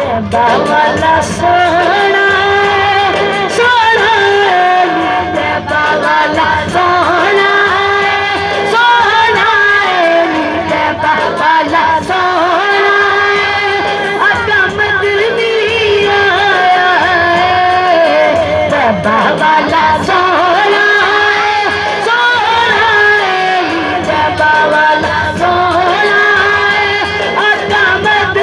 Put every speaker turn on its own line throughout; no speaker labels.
बावला सोना सोना बावला सोना सोना बावला सोना अकमद दिया बावला सोना सोना बावला सोना अकमद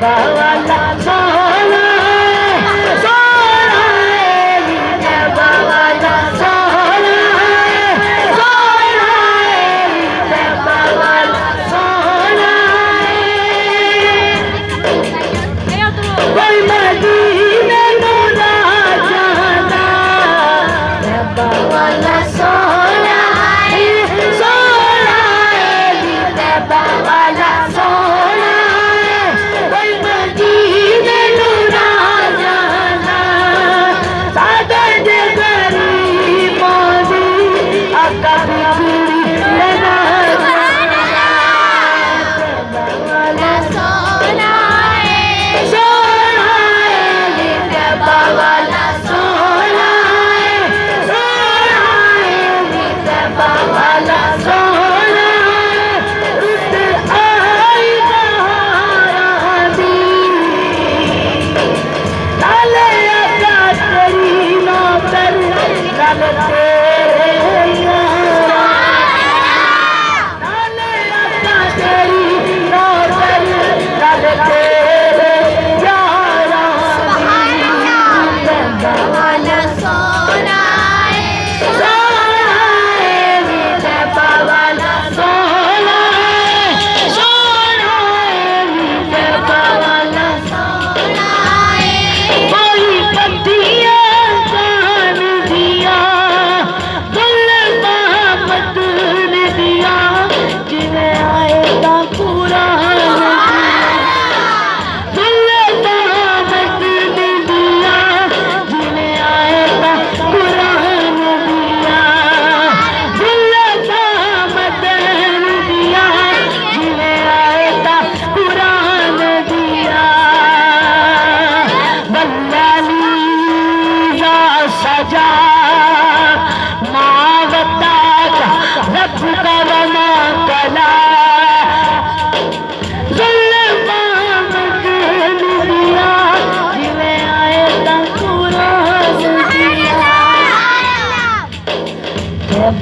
बावला सोना सोना बावला सोना सोना बावला सोना कोई मदीने नूरा जाना बावला सोना सोना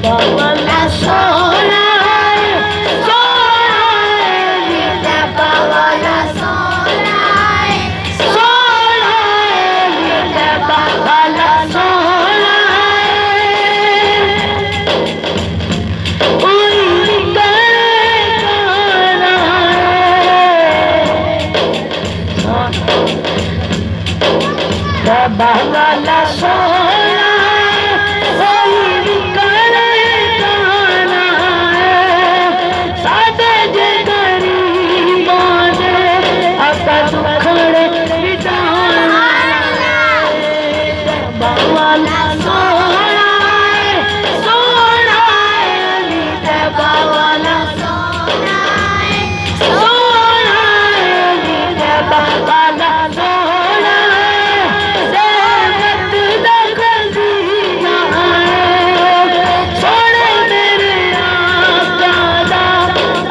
बावला सोना बावला सोना सोना बावला सोना सोना बावला सोना बावला सोना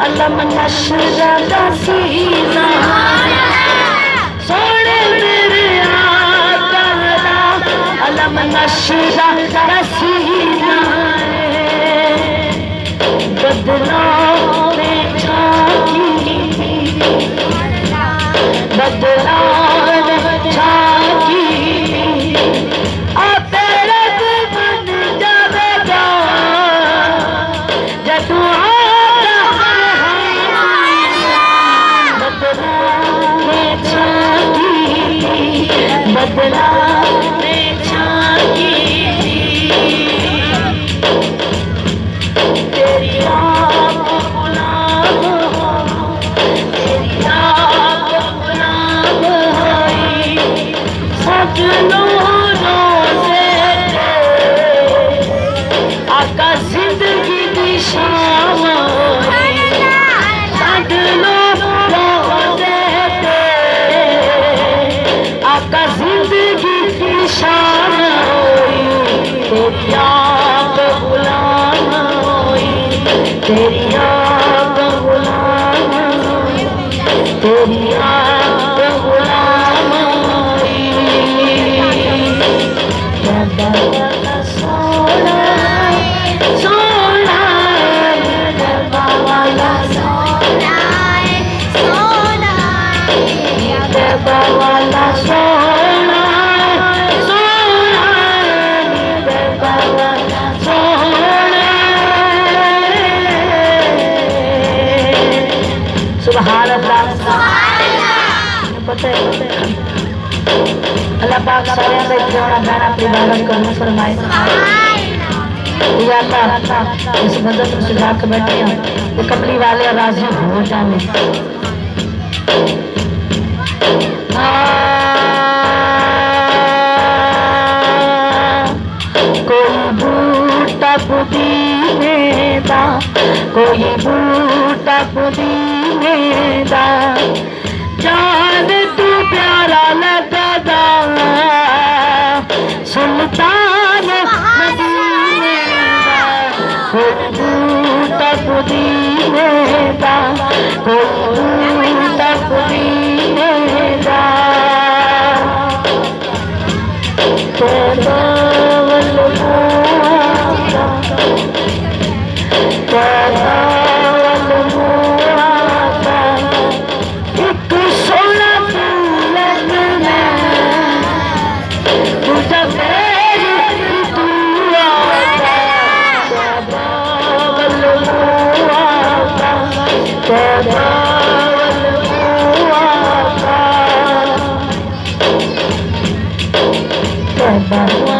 नशरा दसीना सोने मेरे आका अलम नशरा दसीना बदलाव में झांकी बदलाव में झांकी बदला में झांकी तेरी आग गुलाम होई, तेरी आग गुलाम होई, तेरी आग गुलाम होई। बाबा वाला सोना सोना बाबा वाला सोना सोना बाबा वाला सोना सोना बाबा वाला सोना। सुभान अल्लाह पता है अल्लाह पाक सारे से क्यों गाना इबादत करने फरमाए। या अल्लाह इस बंदे को सुधा के बैठे हैं ये कमली वाले राजी हो जाए। कोई बूटा पुदीने दा, कोई बूटा पुदीने दा, जान तू प्यारा लगदा सुल्तान मदीने दा। कोई बूटा पुदीने दा, कोई बूटा पुदीने दा, तेरा वल्लुआ तेरा वल्लुआ एक सोना लगना तुझा मेरी दुआ तेरा वल्लुआ तेरा वल्लुआ तेरा